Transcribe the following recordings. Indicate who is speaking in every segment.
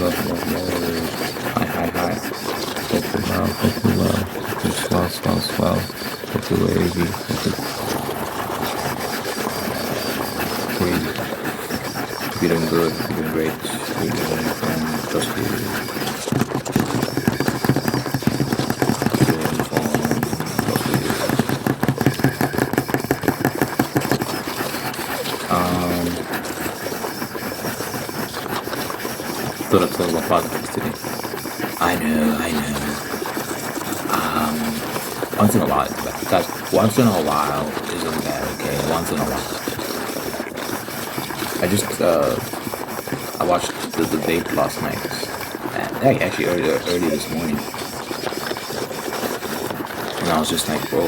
Speaker 1: love. Hi. Hope you're well. You're swell. Hope you're wavy. Hope you're doing good. You're doing great. You're doing trust you. Thought I'd talk about politics today. I know. Once in a while, guys. Once in a while isn't bad, okay? Once in a while. I watched the debate last night, and actually early this morning, and I was just like, bro,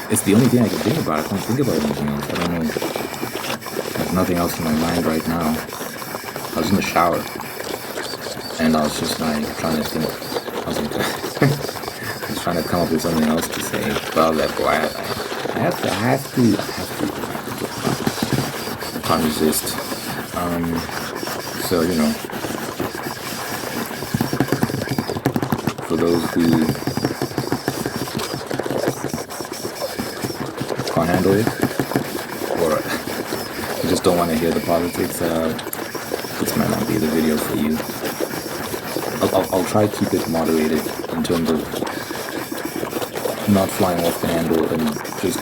Speaker 1: it's the only thing I can think about. I can't think about anything else. I don't know. There's nothing else in my mind right now. I was in the shower. And I was just like trying to think. I was trying to come up with something else to say. But I was like, boy, I have to. I can't resist. So for those who can't handle it, or you just don't want to hear the politics, this might not be the video for you. I'll try to keep it moderated in terms of not flying off the handle and just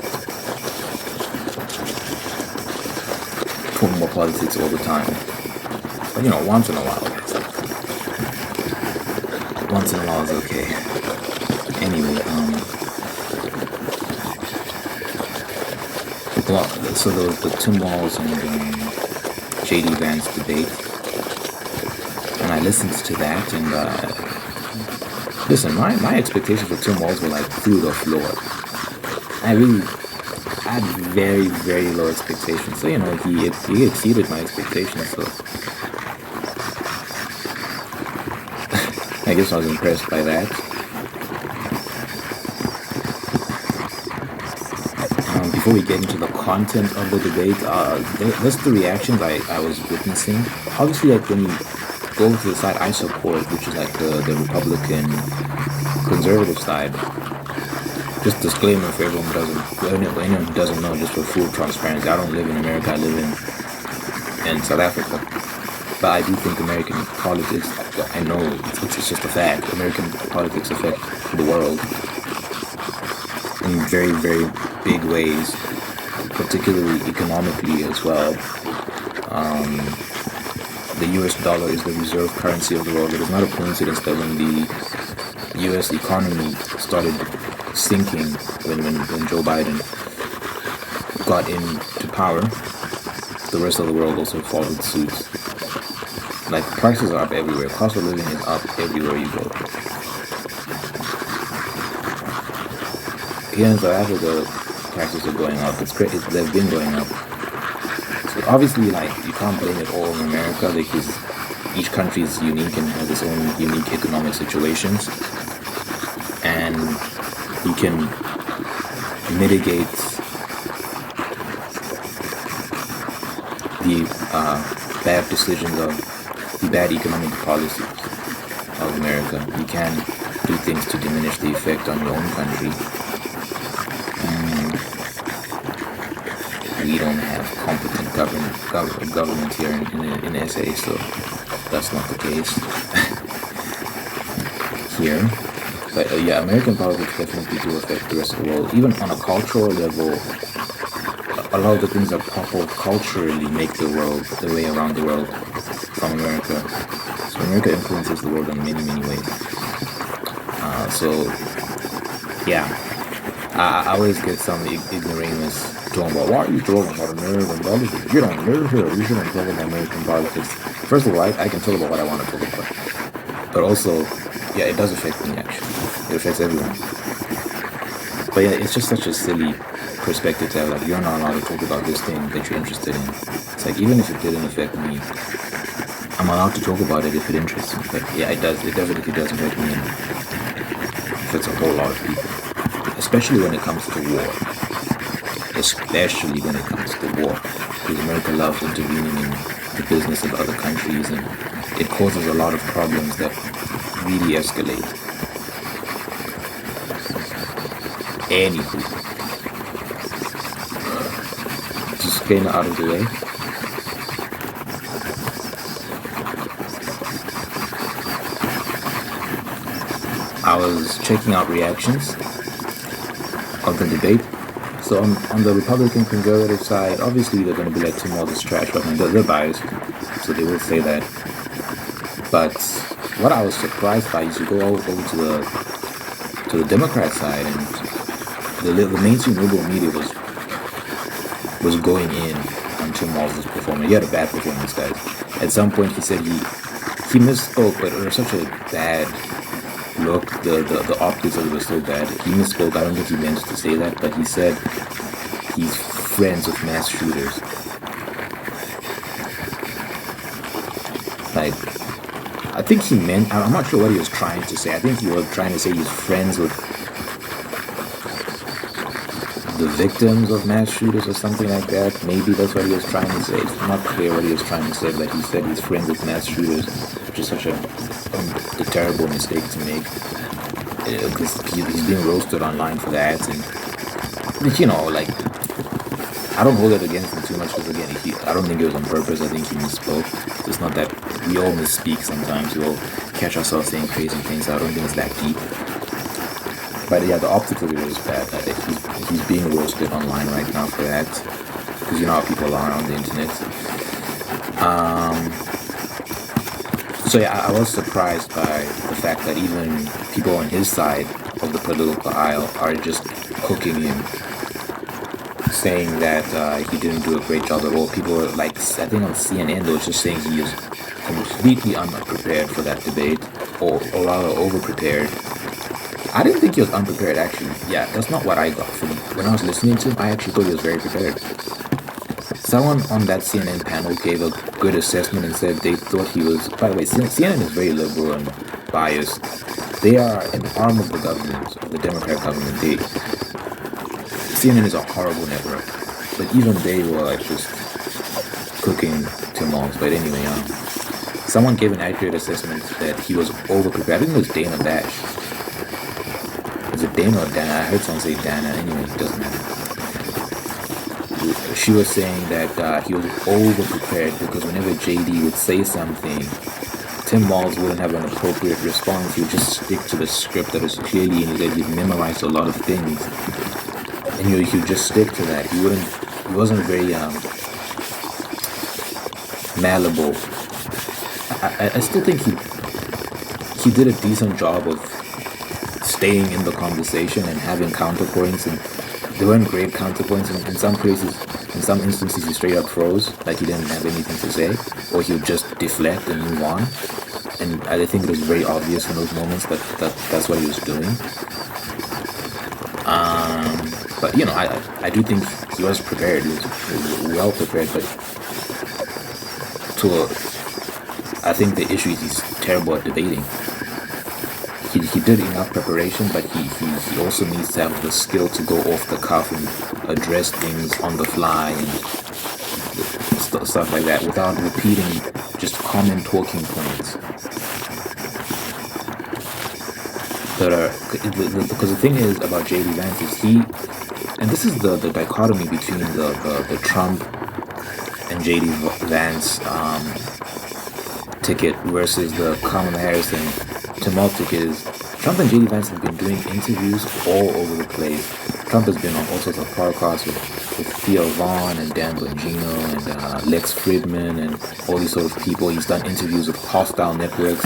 Speaker 1: talking about politics all the time. But once in a while, once in a while is okay. Anyway, so the Tim Walz and JD Vance debate. And I listened to that, and listen, my expectations for Tim Walz were like through the floor. I had very, very low expectations. So he exceeded my expectations. So I guess I was impressed by that. Before we get into the content of the debate, that's the reactions I was witnessing. Obviously, like when you go to the side I support, which is like the Republican conservative side. Just disclaimer for anyone who doesn't know, just for full transparency. I don't live in America. I live in South Africa. But I do think American politics, I know it's just a fact. American politics affect the world in very, very big ways, particularly economically as well. The US dollar is the reserve currency of the world. It is not a coincidence that when the US economy started sinking, when Joe Biden got into power, the rest of the world also followed suit. Like, prices are up everywhere. Cost of living is up everywhere you go. Here in South Africa, prices are going up. It's great. They've been going up. Obviously, like, you can't blame it all on America because each country is unique and has its own unique economic situations, and you can mitigate the bad decisions of the bad economic policies of America. You can do things to diminish the effect on your own country. We don't have competent government here in SA, so that's not the case here. But American politics definitely do affect the rest of the world. Even on a cultural level, a lot of the things that pop up culturally make the world the way around the world from America. So America influences the world in many, many ways. I always get some ignoramus talking about, why are you talking about American politics? You don't live here. You shouldn't talk about American politics. First of all, I can talk about what I want to talk about. But also, it does affect me, actually. It affects everyone. But it's just such a silly perspective to have, like, you're not allowed to talk about this thing that you're interested in. It's like, even if it didn't affect me, I'm allowed to talk about it if it interests me. But it does. It definitely does affect me. It affects a whole lot of people. Especially when it comes to war. Especially when it comes to war. Because America loves intervening in the business of other countries and it causes a lot of problems that really escalate. Anywho, disclaimer out of the way. I was checking out reactions of the debate. So on the Republican conservative side, obviously they're going to be like, Tim Walz is trash, but they're biased, so they will say that. But what I was surprised by is you go over to the Democrat side, and the mainstream liberal media was going in on Tim Walz's performance. He had a bad performance, guys. At some point, he said he misspoke, but it was such a bad look. The optics of it was so bad. He misspoke. I don't think he meant to say that, but he said he's friends with mass shooters. Like, I think he meant, I'm not sure what he was trying to say. I think he was trying to say he's friends with the victims of mass shooters or something like that. Maybe that's what he was trying to say. It's not clear what he was trying to say, but he said he's friends with mass shooters, which is such a terrible mistake to make. Because he's being roasted online for that. And, you know, like, I don't hold it against him too much because, again, I don't think it was on purpose. I think he misspoke. It's not that we all misspeak sometimes. We all catch ourselves saying crazy things. I don't think it's that deep. But yeah, the optics of it was bad. He's being roasted online right now for that. Because you know how people are on the internet. So yeah, I was surprised by the fact that even people on his side of the political aisle are just cooking him, saying that he didn't do a great job at all. People were like, I think on CNN, they were just saying he was completely unprepared for that debate, or rather over-prepared. I didn't think he was unprepared, actually. Yeah, that's not what I got from him. When I was listening to him, I actually thought he was very prepared. Someone on that CNN panel gave a good assessment and said they thought he was, by the way, CNN is very liberal and biased. They are an arm of the government, of the Democrat government. CNN is a horrible network, but even they were like just cooking Tim Walz. But anyway, someone gave an accurate assessment that he was over-prepared. I think it was Dana Bash. Is it Dana or Dana? I heard someone say Dana. Anyway, it doesn't matter. She was saying that he was over-prepared because whenever JD would say something, Tim Walz wouldn't have an appropriate response. He would just stick to the script that was clearly in his head. He'd memorized a lot of things. And he would just stick to that. He wasn't very malleable. I still think he did a decent job of staying in the conversation and having counterpoints, and they weren't great counterpoints. In some cases, in some instances, he straight up froze, like he didn't have anything to say, or he would just deflect and move on. And I think it was very obvious in those moments that that's what he was doing. But you know, I do think he was prepared. He was well prepared, but I think the issue is he's terrible at debating. He did enough preparation, but he also needs to have the skill to go off the cuff and address things on the fly and stuff like that without repeating just common talking points. Because the thing is about J.D. Vance is and this is the dichotomy between the Trump and J.D. Vance ticket versus the Kamala Harris and Tim Walz ticket is Trump and J.D. Vance have been doing interviews all over the place. Trump has been on all sorts of podcasts with Theo Vaughn and Dan Bongino and Lex Fridman and all these sort of people. He's done interviews with hostile networks.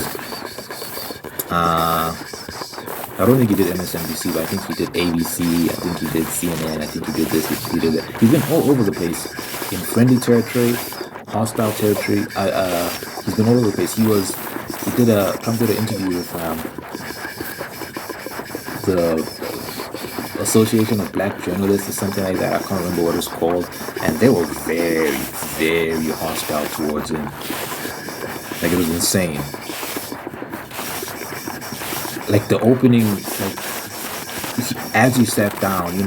Speaker 1: I don't think he did MSNBC, but I think he did ABC, I think he did CNN, I think he did this, he did that. He's been all over the place in friendly territory, hostile territory. He's been all over the place. Trump did an interview with the Association of Black Journalists or something like that. I can't remember what it's called. And they were very, very hostile towards him. Like, it was insane. Like the opening, as you sat down,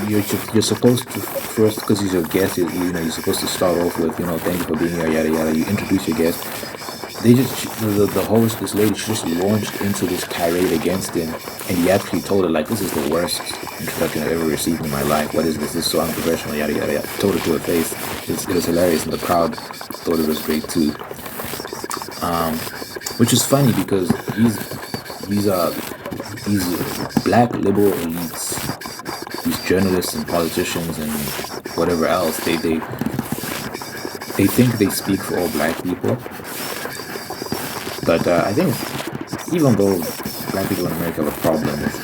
Speaker 1: you're supposed to first, because he's your guest, you're supposed to start off with, thank you for being here, yada yada. You introduce your guest, they just the host, this lady, she just launched into this tirade against him, and he actually told her like, "This is the worst introduction I've ever received in my life. What is this? This is so unprofessional." Yada yada yada. Told her to her face. It was hilarious, and the crowd thought it was great too. Which is funny because these black liberal elites, these journalists and politicians and whatever else, they think they speak for all black people. But I think even though black people in America have a problem with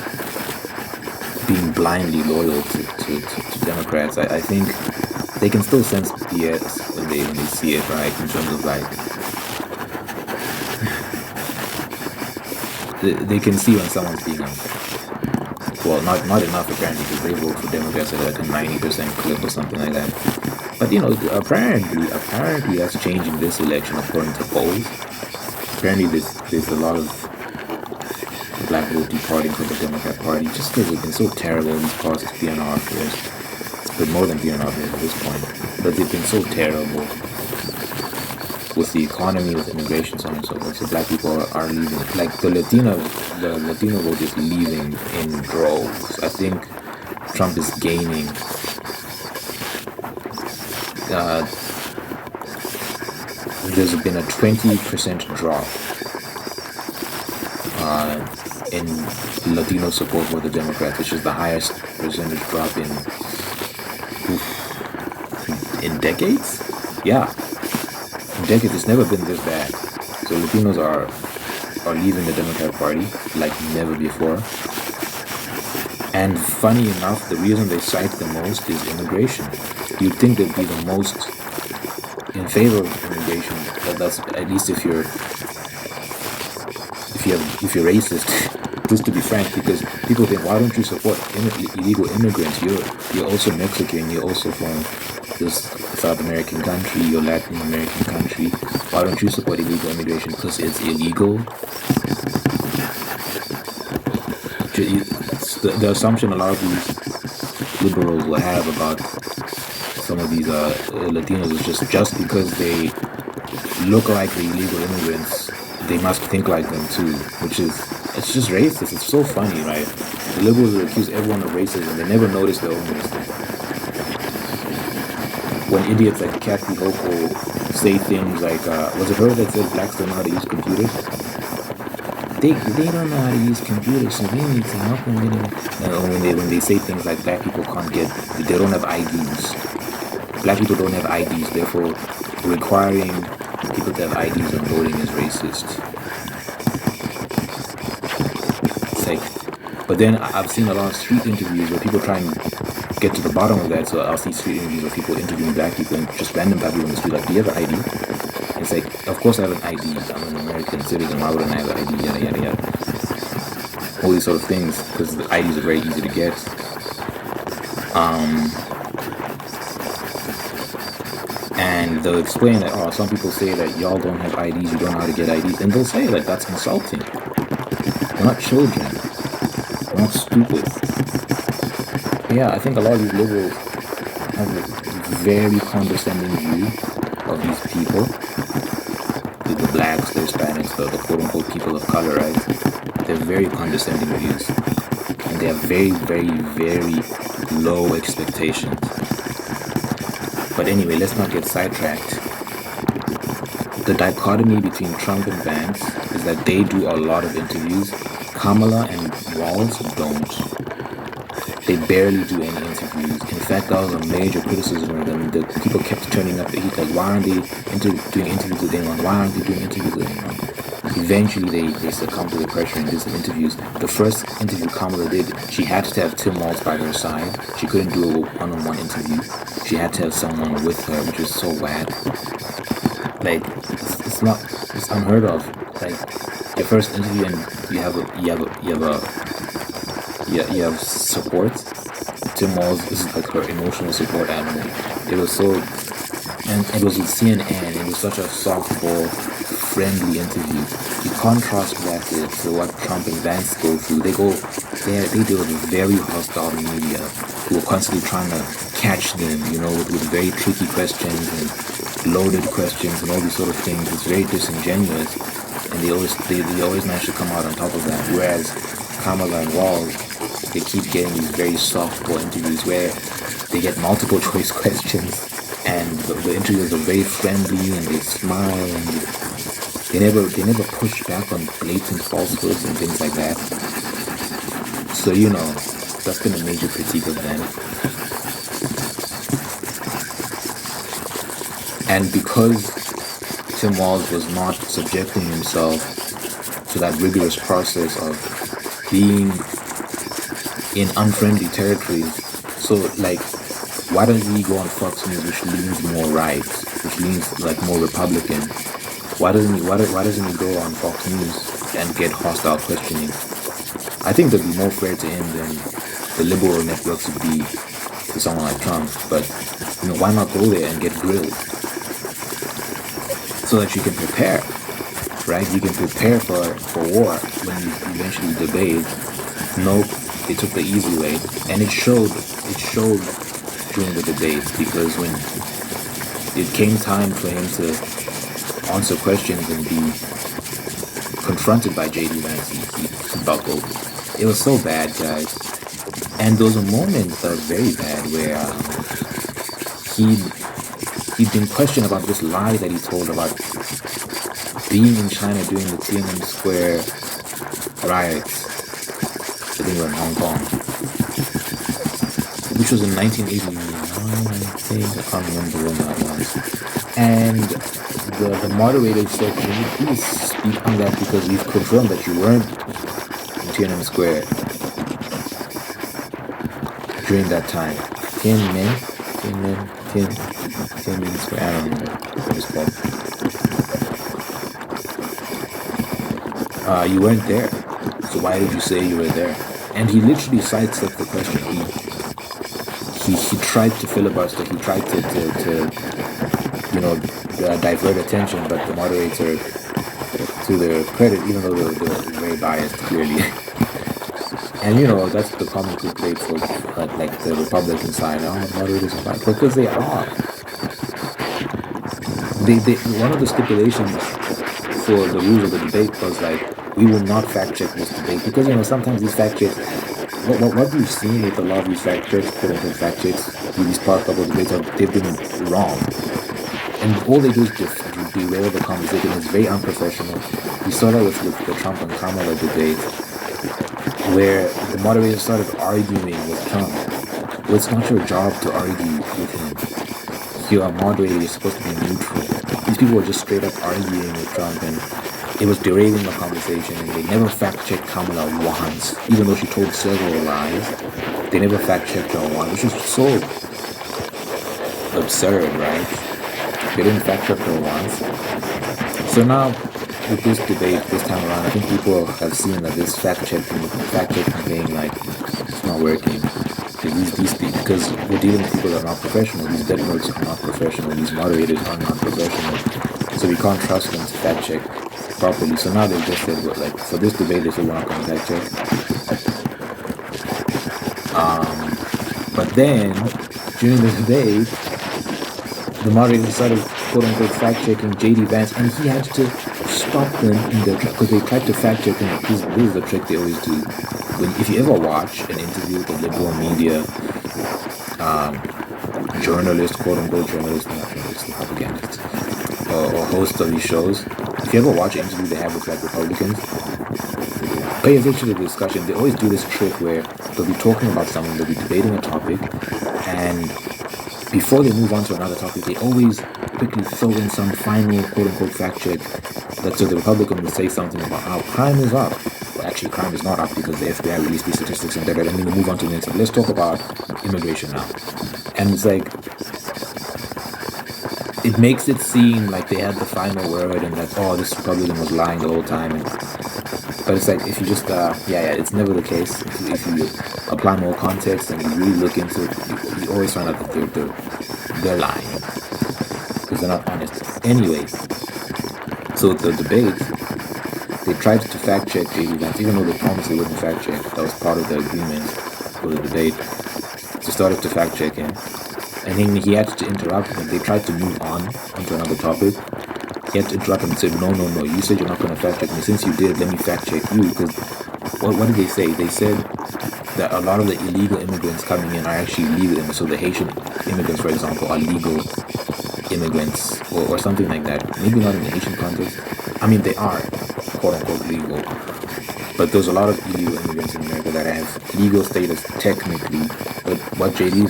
Speaker 1: being blindly loyal to Democrats, I think they can still sense BS when they see it, right? In terms of like, they can see when someone's being unfair. Well, not enough apparently, because they vote for Democrats at like a 90% clip or something like that. But you know, apparently that's changing this election according to polls. Apparently there's a lot of black vote departing from the Democrat Party just because they've been so terrible these past 3.5 years. But more than 3.5 years at this point. But they've been so terrible with the economy, with immigration, so on and so forth. So black people are leaving. Like the Latino vote is leaving in droves. I think Trump is gaining. There's been a 20% drop in Latino support for the Democrats, which is the highest percentage drop in decades. Yeah. Decades. It's never been this bad. So Latinos are leaving the Democrat Party like never before. And funny enough, the reason they cite the most is immigration. You'd think they'd be the most in favor of immigration, but that's at least if you're racist. Just to be frank, because people think, why don't you support illegal immigrants? You're also Mexican. You're also from this South American country, your Latin American country. Why don't you support illegal immigration? Because it's illegal. The assumption a lot of these liberals will have about some of these Latinos is just because they look like the illegal immigrants, they must think like them too, it's just racist. It's so funny, right? The liberals will accuse everyone of racism. They never notice their own racism. When idiots like Kathy Hochul say things like, was it her that said blacks don't know how to use computers? They don't know how to use computers, so we need to help them. When they say things like black people they don't have IDs. Black people don't have IDs, therefore requiring people to have IDs when voting is racist. It's like, but then I've seen a lot of street interviews where people try and get to the bottom of that. So I'll see street interviews where people interviewing black people and just random black people in the street, like, do you have an ID? And it's like, of course I have an ID. I'm an American citizen. Why wouldn't I have an ID? Yada yada yada. All these sort of things, because the IDs are very easy to get. And they'll explain that, some people say that y'all don't have IDs, you don't know how to get IDs. And they'll say that that's insulting. We're not children. We're not stupid. Yeah, I think a lot of these liberals have a very condescending view of these people. The blacks, the Hispanics, the quote-unquote people of color, right? They're very condescending views. And they have very, very, very low expectations. But anyway, let's not get sidetracked. The dichotomy between Trump and Vance is that they do a lot of interviews. Kamala and Walz don't. They barely do any interviews. In fact, that was a major criticism of them. The people kept turning up the heat, like, why aren't they doing interviews with anyone? Why aren't they doing interviews with anyone? Eventually, they succumbed to the pressure and did some interviews. The first interview Kamala did, she had to have Tim Walz by her side. She couldn't do a one-on-one interview. She had to have someone with her, which was so whack. Like, it's unheard of. Like, your first interview and you have support. Tim Walz is like her emotional support animal. It was so, and it was with CNN. It was such a softball, friendly interview. You contrast that to what Trump and Vance go through. They deal with very hostile media who are constantly trying to catch them, with very tricky questions and loaded questions and all these sort of things. It's very disingenuous, and they always manage to come out on top of that. Whereas Kamala and Walls, they keep getting these very softball interviews where they get multiple choice questions, and the interviewers are very friendly and they smile and they never push back on blatant falsehoods and things like that. So that's been a major critique of them. And because Tim Walz was not subjecting himself to that rigorous process of being in unfriendly territories, so like, why doesn't he go on Fox News, which leans more right, which leans like more Republican? Why doesn't he go on Fox News and get hostile questioning? I think that'd be more fair to him than the liberal networks would be to someone like Trump. But why not go there and get grilled so that you can prepare, right? You can prepare for war when you eventually debate. Nope, they took the easy way, and it showed during the debate, because when it came time for him to answer questions and be confronted by J.D. Vance, he buckled. It was so bad, guys. And there was a moment that was very bad where he'd been questioned about this lie that he told about being in China during the Tiananmen Square riots. I think we were in Hong Kong, which was in 1989, I think. I can't remember when that was. And the moderator said, "Can you please speak on that, because we've confirmed that you weren't in Tiananmen Square during that time." Tiananmen Square, I don't know what it's called. You weren't there, so why did you say you were there? And he literally sidestepped the question. He tried to filibuster. He tried to divert attention, but the moderator, to their credit, even though they're very biased, clearly. And that's the common complaint for like the Republican side. The moderators are biased, because they are. They one of the stipulations for the rules of the debate was like, we will not fact check this debate, because sometimes these fact checks, what we've seen with a lot of these fact checks, quote unquote fact checks, these past couple of debates, they've been wrong, and all they do is just derail the conversation. It's very unprofessional. We saw that with the Trump and Kamala debate, where the moderator started arguing with Trump. Well, it's not your job to argue with him. You're a moderator. You're supposed to be neutral. These people were just straight up arguing with Trump, and it was derailing the conversation, and they never fact-checked Kamala once, even though she told several lies. They never fact-checked her once, which is so absurd, right? They didn't fact-check her once. So now, with this debate, this time around, I think people have seen that this fact-checking thing, like, it's not working. Because we're dealing with people that are not professional. These networks are not professional. These moderators are not professional. So we can't trust them to fact-check properly. So now they just said, like, for this debate, they said we're not going to fact check. But then, during the debate, the moderator started, quote-unquote, fact-checking J.D. Vance, and he had to stop them in their track, because they tried to fact-check him. This is the trick they always do. If you ever watch an interview with a liberal media journalist, quote-unquote journalist, not journalist, propagandist, or host of these shows, if you ever watch an interview they have with like Republicans, pay attention to the discussion. They always do this trick where they'll be talking about something, they'll be debating a topic, and before they move on to another topic, they always quickly throw in some final quote-unquote fact check. So the Republican will say something about how crime is up. Well, actually, crime is not up because the FBI released these statistics, and then they move on to the next. Let's talk about immigration now. And it's like, it makes it seem like they had the final word, and that, oh, this Republican was lying the whole time. But it's like, if you just, it's never the case. If you apply more context and you really look into it, you always find out that they're lying, because they're not honest. Anyway, so the debate, they tried to fact check J.D. Vance, even though they promised they wouldn't fact check. That was part of the agreement for the debate. They started to fact check him. And then he had to interrupt them. They tried to move on onto another topic. He had to interrupt them and said, no, no, no, you said you're not going to fact check me. Since you did, let me fact check you. Because what did they say? They said that a lot of the illegal immigrants coming in are actually legal immigrants. So the Haitian immigrants, for example, are legal immigrants or something like that. Maybe not in the Haitian context. I mean, they are quote unquote legal. But there's a lot of illegal immigrants in America that have legal status technically. But what JD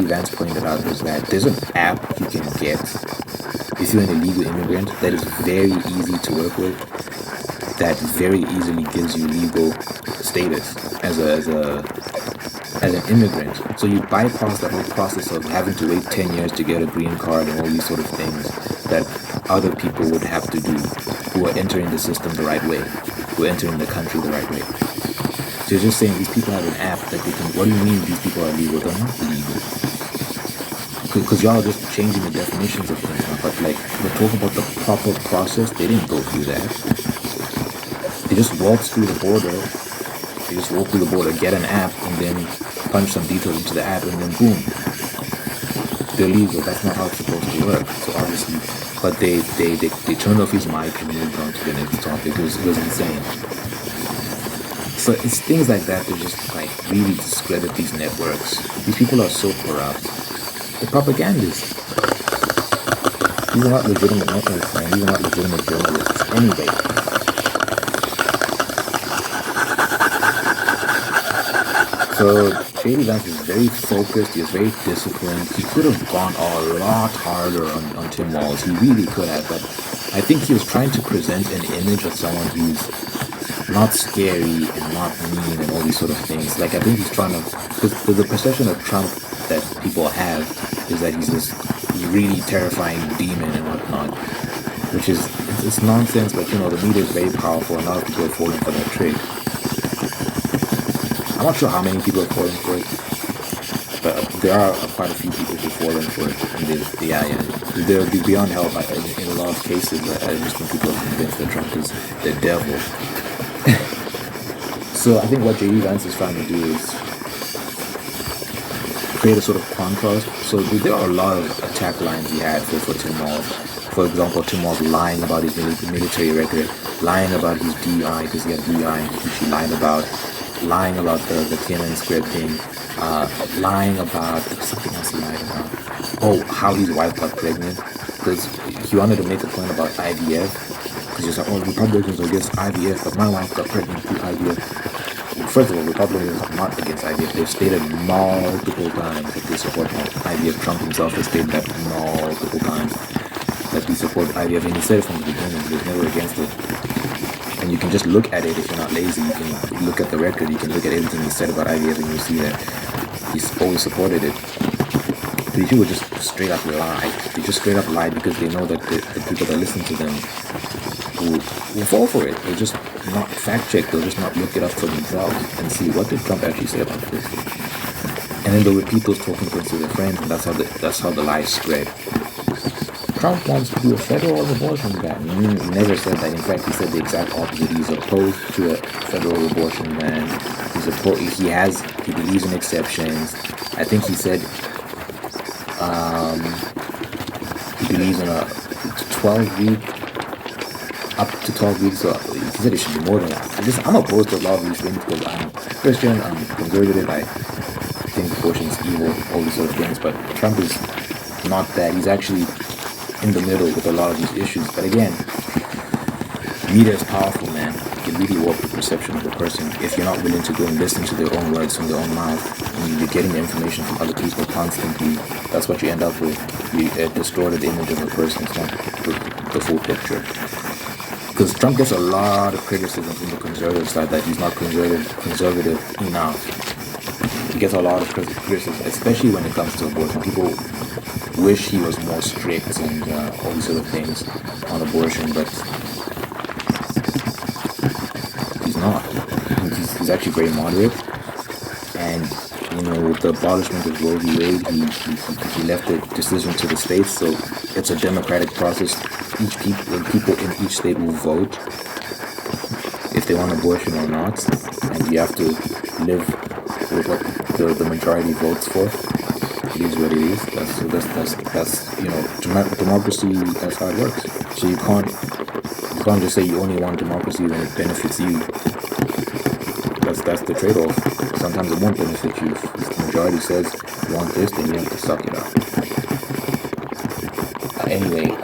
Speaker 1: Vance pointed out was that there's an app you can get if you're an illegal immigrant that is very easy to work with, that very easily gives you legal status as an immigrant. So you bypass the whole process of having to wait 10 years to get a green card and all these sort of things that other people would have to do who are entering the system the right way, who are entering the country the right way. So you're just saying these people have an app that they can, what do you mean these people are legal? They're not legal. Because y'all are just changing the definitions of things now. But like, we're talking about the proper process. They didn't go through that. They just walked through the border. They just walk through the border, get an app, and then punch some details into the app, and then boom, they're legal. That's not how it's supposed to work. So obviously, but they turned off his mic and moved on to the next topic. It was insane. So it's things like that that just like really discredit these networks. These people are so corrupt. They're propagandists. These are not legitimate networks, man. These are not legitimate journalists. Anyway. So JD Vance is very focused, he's very disciplined. He could have gone a lot harder on Tim Walz. He really could have, but I think he was trying to present an image of someone who's not scary and not mean and all these sort of things. Like I think he's trying to, because the perception of Trump that people have is that he's this really terrifying demon and whatnot, which is, it's nonsense, but you know, the media is very powerful and a lot of people are falling for that trick. I'm not sure how many people are falling for it, but there are quite a few people who are falling for it. And they're beyond help. In a lot of cases, I just think people are convinced that Trump is the devil. So I think what JD Vance is trying to do is create a sort of contrast. So there are a lot of attack lines he had for Tim Walz. For example, Tim Walz lying about his military record, lying about his DI because he had DI, which he lied about. Lying about the Tiananmen Square thing, lying about something else he lied about. Oh, how his wife got pregnant, because he wanted to make a point about IVF, because he's like, oh, Republicans are against IVF, but my wife got pregnant through IVF. First of all, Republicans are not against IVF. They've stated multiple times that they support IVF. Trump himself has stated that multiple times that he supports IVF, and he said it from the beginning. He was never against it. And you can just look at it if you're not lazy. You can look at the record. You can look at everything he said about IVF, and you'll see that he's always supported it. But these people just straight up lie. They just straight up lie because they know that the people that listen to them will fall for it. They'll just not fact check. They'll just not look it up for themselves and see what did Trump actually say about this. And then they'll repeat those talking points to their friends, and that's how the lies spread. Trump wants to do a federal abortion ban. He never said that. In fact, he said the exact opposite. He's opposed to a federal abortion ban. He believes in exceptions. I think he said he believes in a 12-week, up to 12 weeks. So he said it should be more than that. I'm opposed to a lot of these things because I'm Christian, I'm conservative, I think abortion is evil, all these sort of things. But Trump is not that. He's actually in the middle with a lot of these issues. But again, media is powerful, man. It can really warp the perception of a person if you're not willing to go and listen to their own words from their own mouth. And you're getting the information from other people constantly. That's what you end up with. A distorted image of a person. It's not the full picture. Because Trump gets a lot of criticism from the conservative side that he's not conservative enough. He gets a lot of criticism, especially when it comes to abortion. People wish he was more strict and all these sort of things on abortion, but he's not. He's actually very moderate. And you know, with the abolishment of Roe v. Wade, he left the decision to the states. So it's a democratic process. People in each state will vote if they want abortion or not, and you have to live with what the majority votes for. it is what it is. That's democracy. That's how it works. So you can't just say you only want democracy when it benefits you. That's the trade-off. Sometimes it won't benefit you. If the majority says you want this, then you have to suck it up. Anyway,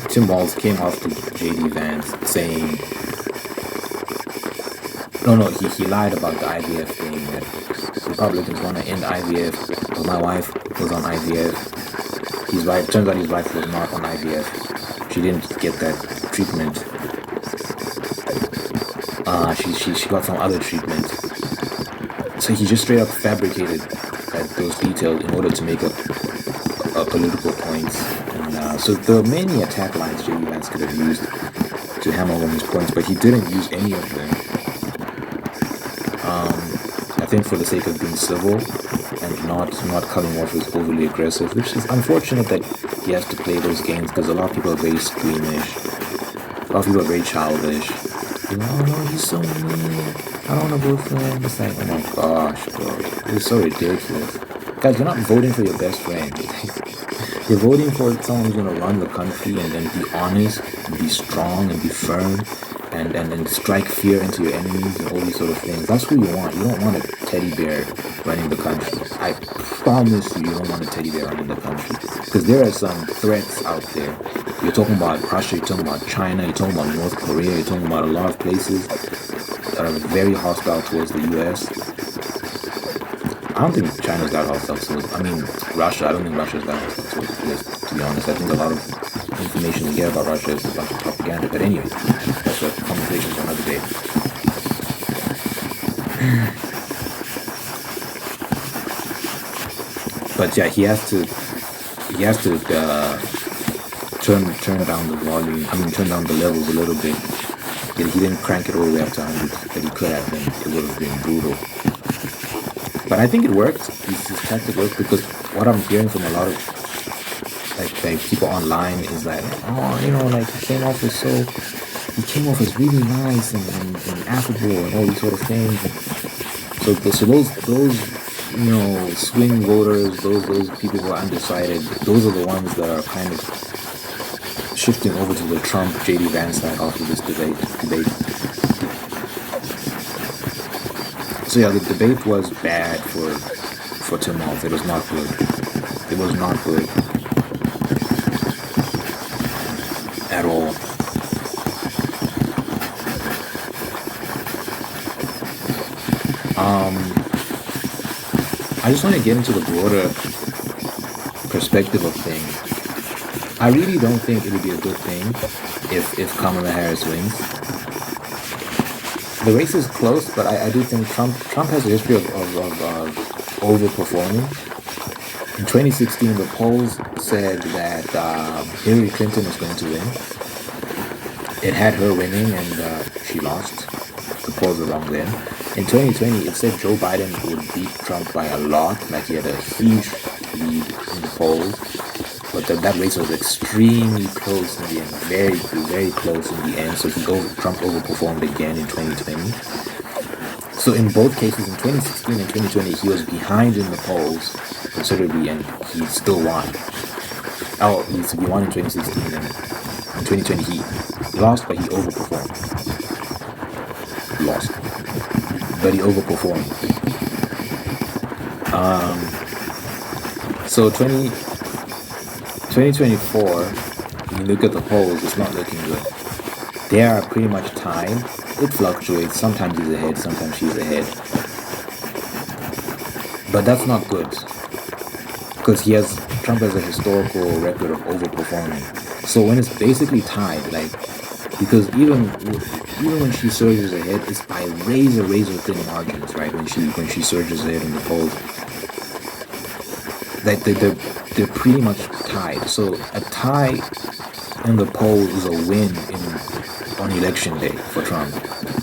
Speaker 1: Tim Walz came off to JD Vance saying, he lied about the IVF thing, that Republicans want to end IVF. Well, my wife was on IVF. His wife, turns out his wife was not on IVF. She didn't get that treatment. She got some other treatment. So he just straight up fabricated those details in order to make a political points. And so there are many attack lines J.D. Vance could have used to hammer home his points, but he didn't use any of them. I think for the sake of being civil and not coming off as overly aggressive, which is unfortunate that he has to play those games because a lot of people are very squeamish. A lot of people are very childish. You know, oh no, he's so mean. I don't want to vote for him. It's like, oh my gosh, bro. It's so ridiculous. Guys, you're not voting for your best friend. You're voting for someone who's going to run the country and then be honest, and be strong, and be firm, and strike fear into your enemies and all these sort of things. That's who you want. You don't want a teddy bear running the country. I promise you don't want a teddy bear running the country. Because there are some threats out there. You're talking about Russia, you're talking about China, you're talking about North Korea, you're talking about a lot of places that are very hostile towards the US. I don't think China's that hostile towards, Russia, I don't think Russia's that hostile towards the US, to be honest. I think a lot of information we get about Russia is a bunch of propaganda. But anyway, that's a conversation for another day. But yeah, he has to turn down the volume. Turn down the levels a little bit. He didn't crank it all the way up to 100, but he could have been. It would have been brutal. But I think it worked. His tactic worked because what I'm hearing from a lot of like people online is that, he came off as really nice and affable and all these sort of things. So those swing voters, those people who are undecided, those are the ones that are kind of shifting over to the Trump JD Vance side after this debate. So yeah, the debate was bad for Tim Walz. It was not good. It was not good at all. I just want to get into the broader perspective of things. I really don't think it would be a good thing if Kamala Harris wins. The race is close, but I do think Trump has a history of overperforming. In 2016, the polls said that Hillary Clinton was going to win. It had her winning, and she lost. The polls were wrong then. In 2020, it said Joe Biden would beat Trump by a lot, like he had a huge lead in the polls. But that race was extremely close in the end, very, very close in the end. So Trump overperformed again in 2020. So in both cases, in 2016 and 2020, he was behind in the polls considerably, and he still won. He won in 2016, and in 2020 he lost, but he overperformed. But he overperformed. So 2024, when you look at the polls, it's not looking good. They are pretty much tied. It fluctuates. Sometimes he's ahead, sometimes she's ahead. But that's not good. Because Trump has a historical record of overperforming. So when it's basically tied, because even when she surges ahead, it's by razor thin margins, right? When she surges ahead in the polls, they're pretty much tied. So a tie in the polls is a win on election day for Trump,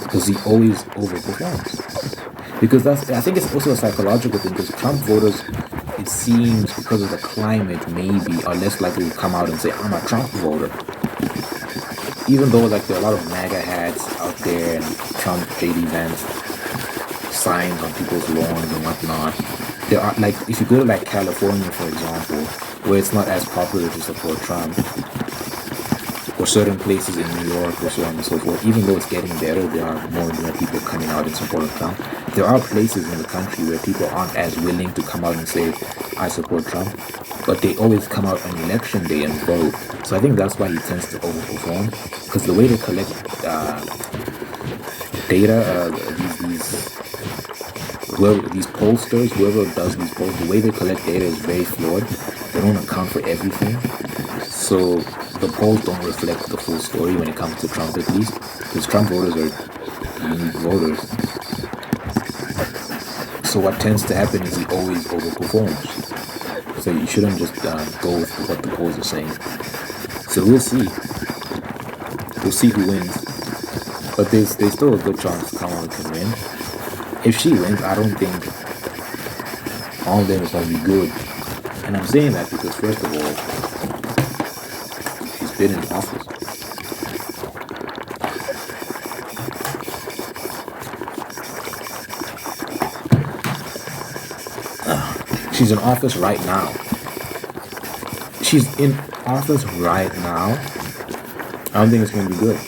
Speaker 1: because he always overperforms. Because I think it's also a psychological thing, because Trump voters, it seems, because of the climate, maybe are less likely to come out and say, I'm a Trump voter. even though like there are a lot of MAGA hats out there and Trump, JD Vance signs on people's lawns and whatnot, there are like if you go to like California, for example, where it's not as popular to support Trump, or certain places in New York or so on and so forth, even though it's getting better, there are more and more people coming out in support of Trump. There are places in the country where people aren't as willing to come out and say, I support Trump, but they always come out on election day and vote. So I think that's why he tends to overperform, because the way they collect data, these pollsters, whoever does these polls, the way they collect data is very flawed. They don't account for everything. So the polls don't reflect the full story when it comes to Trump, at least, because Trump voters are unique voters. So what tends to happen is he always overperforms. So you shouldn't just go with what the polls are saying. So we'll see. We'll see who wins. But there's still a good chance Kamala can win. If she wins, I don't think all of them is going to be good. And I'm saying that because, first of all, she's been in office. She's in office right now. She's in office right now. I don't think it's going to be good.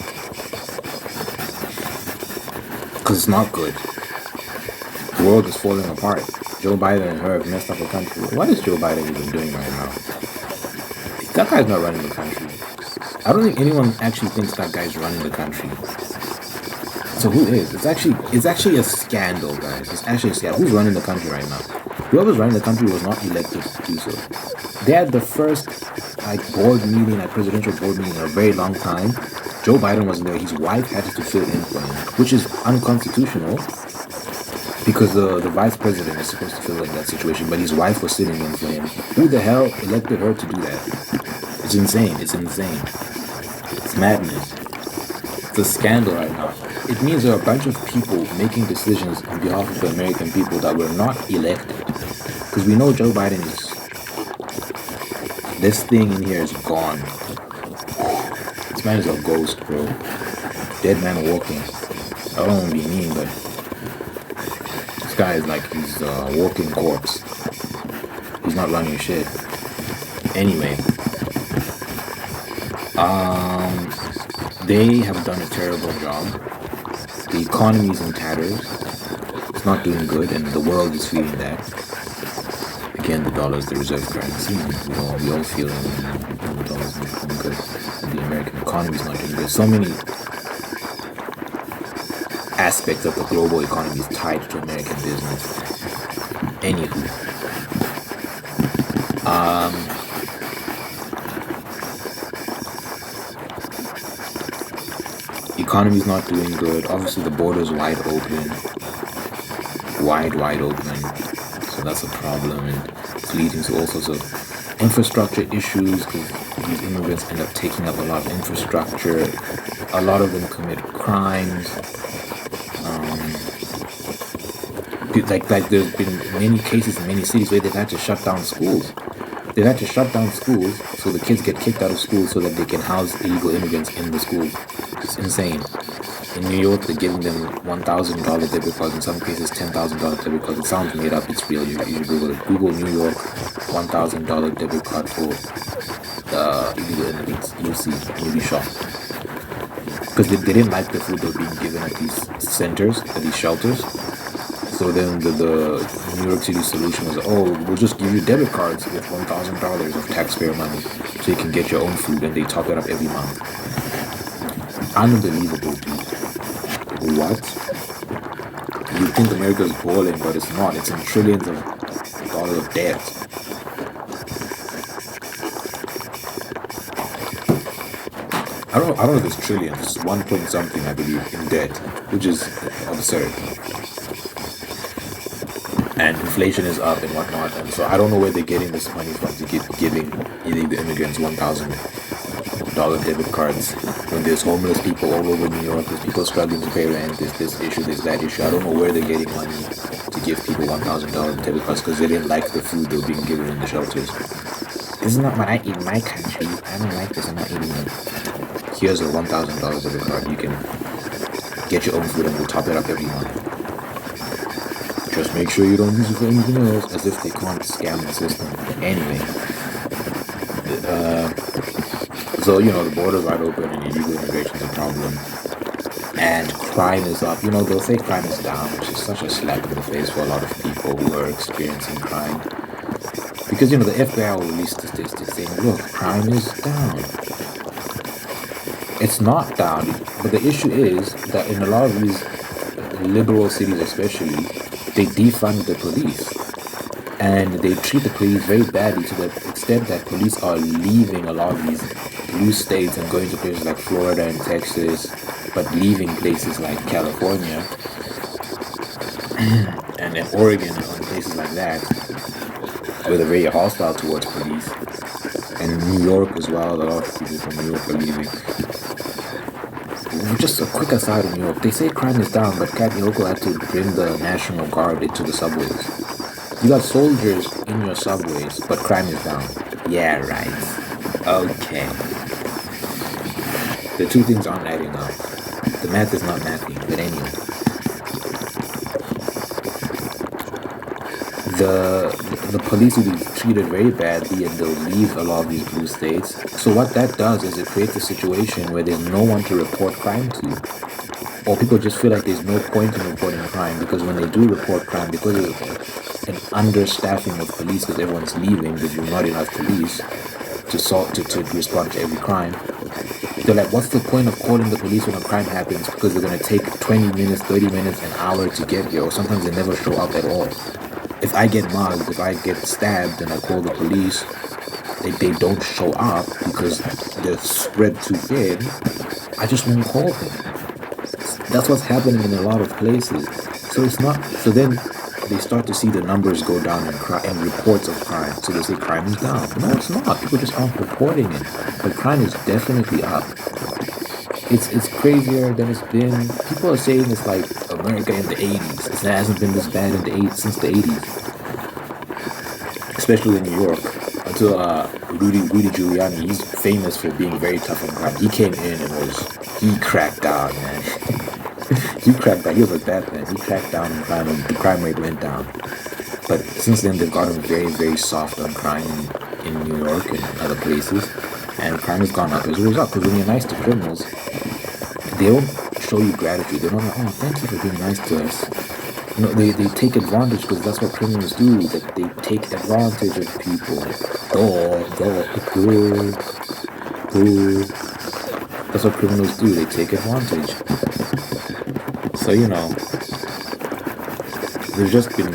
Speaker 1: Because it's not good. The world is falling apart. Joe Biden and her have messed up the country. What is Joe Biden even doing right now? That guy's not running the country. I don't think anyone actually thinks that guy's running the country. So who is? It's actually a scandal, guys. It's actually a scandal. Who's running the country right now? Whoever's running the country was not elected to do so. They had the first board meeting, presidential board meeting in a very long time. Joe Biden wasn't there. His wife had to fill in for him, which is unconstitutional because the vice president is supposed to fill in that situation, but his wife was sitting in for him. Who the hell elected her to do that? It's insane. It's insane. It's madness. It's a scandal right now. It means there are a bunch of people making decisions on behalf of the American people that were not elected. Because we know Joe Biden is... This thing in here is gone. This man is a ghost, bro. Dead man walking. I don't want to be mean, but... This guy is like, he's a walking corpse. He's not running shit. Anyway. They have done a terrible job. The economy is in tatters. It's not doing good, and the world is feeling that. Again, the dollar is the reserve currency, and we all feel it when the dollar is not doing good. And the American economy is not doing good. So many aspects of the global economy is tied to American business. Anywho. Economy's not doing good. Obviously, the border's wide open. Wide open. So that's a problem, and it's leading to all sorts of infrastructure issues because these immigrants end up taking up a lot of infrastructure. A lot of them commit crimes. Like there's been many cases in many cities where they've had to shut down schools. They've had to shut down schools so the kids get kicked out of school so that they can house illegal immigrants in the school. It's insane. In New York, they're giving them $1,000 debit cards, in some cases $10,000 debit cards. It sounds made up, it's real. You should Google it. Google New York $1,000 debit card for illegal immigrants. You'll see, you'll be shocked. Because they didn't like the food they were being given at these centers, at these shelters. So then the New York City solution was, we'll just give you debit cards with $1,000 of taxpayer money so you can get your own food, and they top it up every month. Unbelievable, dude. What? You think America is balling, but it's not. It's in trillions of dollars of debt. I don't know if it's trillions. It's 1 point something, I believe, in debt, which is absurd. And inflation is up and whatnot, and so I don't know where they're getting this money from to keep giving illegal immigrants $1,000 debit cards when there's homeless people all over New York, there's people struggling to pay rent, there's this issue, there's that issue. I don't know where they're getting money to give people $1,000 debit cards because they didn't like the food they were being given in the shelters. This is not what I eat in my country. I don't like this. I'm not eating it. here's a $1,000 debit card. You can get your own food and we'll top it up every month. Just make sure you don't use it for anything else, as if they can't scam the system. Anyway, so the borders are open and illegal immigration is a problem, and crime is up. They'll say crime is down, which is such a slap in the face for a lot of people who are experiencing crime. Because the FBI will release statistics saying, look, crime is down. It's not down, but the issue is that in a lot of these liberal cities especially, they defund the police. And they treat the police very badly to the extent that police are leaving a lot of these blue states and going to places like Florida and Texas, but leaving places like California and then Oregon and places like that, where they're very hostile towards police. And New York as well, a lot of people from New York are leaving. Just a quick aside in New York, they say crime is down, but Kathy Hochul had to bring the National Guard into the subways. You got soldiers in your subways, but crime is down. Yeah, right. Okay. The two things aren't adding up. The math is not mathing, but anyway. The police will be treated very badly and they'll leave a lot of these blue states. So what that does is it creates a situation where there's no one to report crime to. Or people just feel like there's no point in reporting crime, because when they do report crime, because of an understaffing of police, because everyone's leaving, because you're not enough police to respond to every crime, they're like, what's the point of calling the police when a crime happens? Because they're going to take 20 minutes, 30 minutes, an hour to get here, or sometimes they never show up at all. If I get mugged, if I get stabbed and I call the police, they don't show up because they're spread too thin, I just won't call them. That's what's happening in a lot of places. So then they start to see the numbers go down in reports of crime. So they say crime is down. No, it's not. People just aren't reporting it. But crime is definitely up. It's crazier than it's been. People are saying it's like America in the 80s. It hasn't been this bad since the 80s. Especially in New York. Until Rudy Giuliani, he's famous for being very tough on crime. He came in and he cracked down, man. He cracked down. He was like that, man. He cracked down on crime and the crime rate went down. But since then, they've gotten very, very soft on crime in New York and other places. And crime has gone up as a result. Because when you're nice to criminals, they don't show you gratitude. They don't like, oh, thank you for being nice to us. They take advantage, because that's what criminals do. That they take advantage of people. That's what criminals do. They take advantage. So there's just been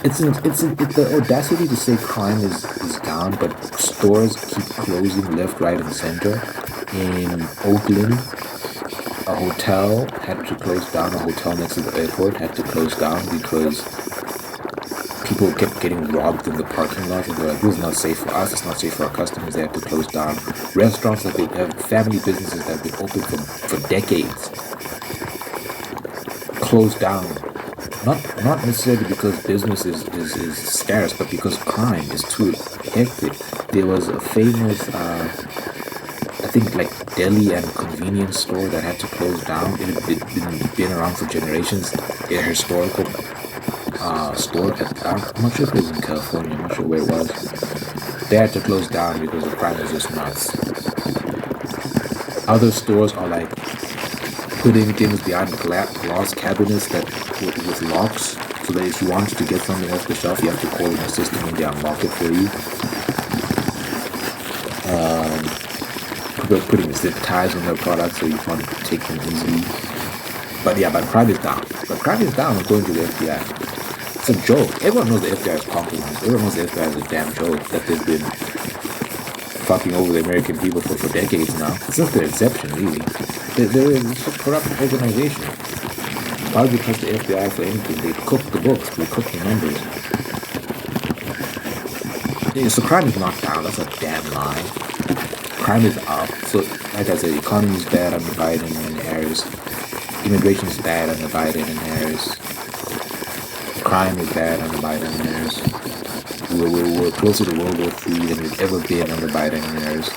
Speaker 1: it's the audacity to say crime is down, but stores keep closing left, right, and center. In Oakland, a hotel had to close down. A hotel next to the airport had to close down because people kept getting robbed in the parking lot. And they're like, this is not safe for us. It's not safe for our customers. They have to close down. Restaurants that have family businesses that have been open for decades closed down. Not necessarily because business is scarce, but because crime is too hectic. There was a famous I think like deli and convenience store that had to close down. It had been around for generations. A historical store. I'm not sure if it was in California. I'm not sure where it was. They had to close down because the crime was just nuts. Other stores are like putting things behind glass cabinets with locks, so that if you want to get something off the shelf, you have to call in the system and they unlock it for you. People are putting zip ties on their products so you can't take them easily. But crime is down. But crime is down according to the FBI. It's a joke. Everyone knows the FBI is compromised. Everyone knows the FBI is a damn joke, that they've been fucking over the American people for decades now. Since their inception, really. They're a corrupt organization. Why would you trust the FBI for anything? They cook the books. They cook the numbers. Yeah, so crime is not down. That's a damn lie. Crime is up. So, like I said, the economy is bad under Biden and Harris. Immigration is bad under Biden and Harris. Crime is bad under Biden and Harris. We're closer to World War III than we've ever been under Biden and Harris.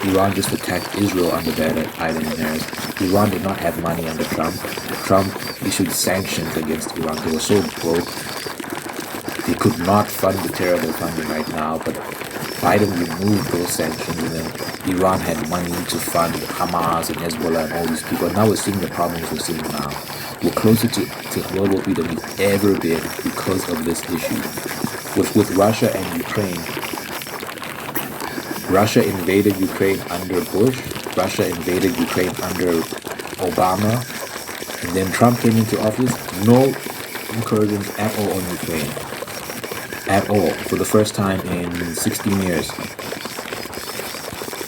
Speaker 1: Iran just attacked Israel under Biden and Harris. Iran did not have money under Trump. Trump issued sanctions against Iran. They were so broke. They could not fund the terror they're funding right now, but Biden removed those sanctions, and then Iran had money to fund Hamas and Hezbollah and all these people. And now we're seeing the problems we're seeing now. We're closer to World War III than we've ever been because of this issue. With Russia and Ukraine, Russia invaded Ukraine under Bush. Russia invaded Ukraine under Obama. And then Trump came into office. No incursions at all on Ukraine. At all. For the first time in 16 years.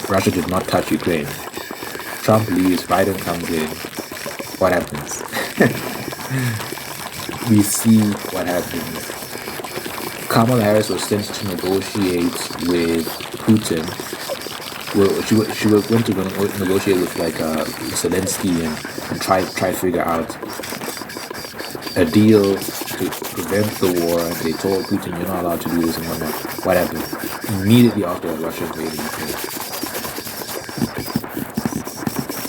Speaker 1: Russia did not touch Ukraine. Trump leaves. Biden comes in. What happens? We see what happens. Kamala Harris was sent to negotiate with Putin. Well, she went to negotiate with Zelensky and try to figure out a deal to prevent the war. And they told Putin, "You're not allowed to do this and whatnot." What happened? Immediately after that, Russia invaded Ukraine.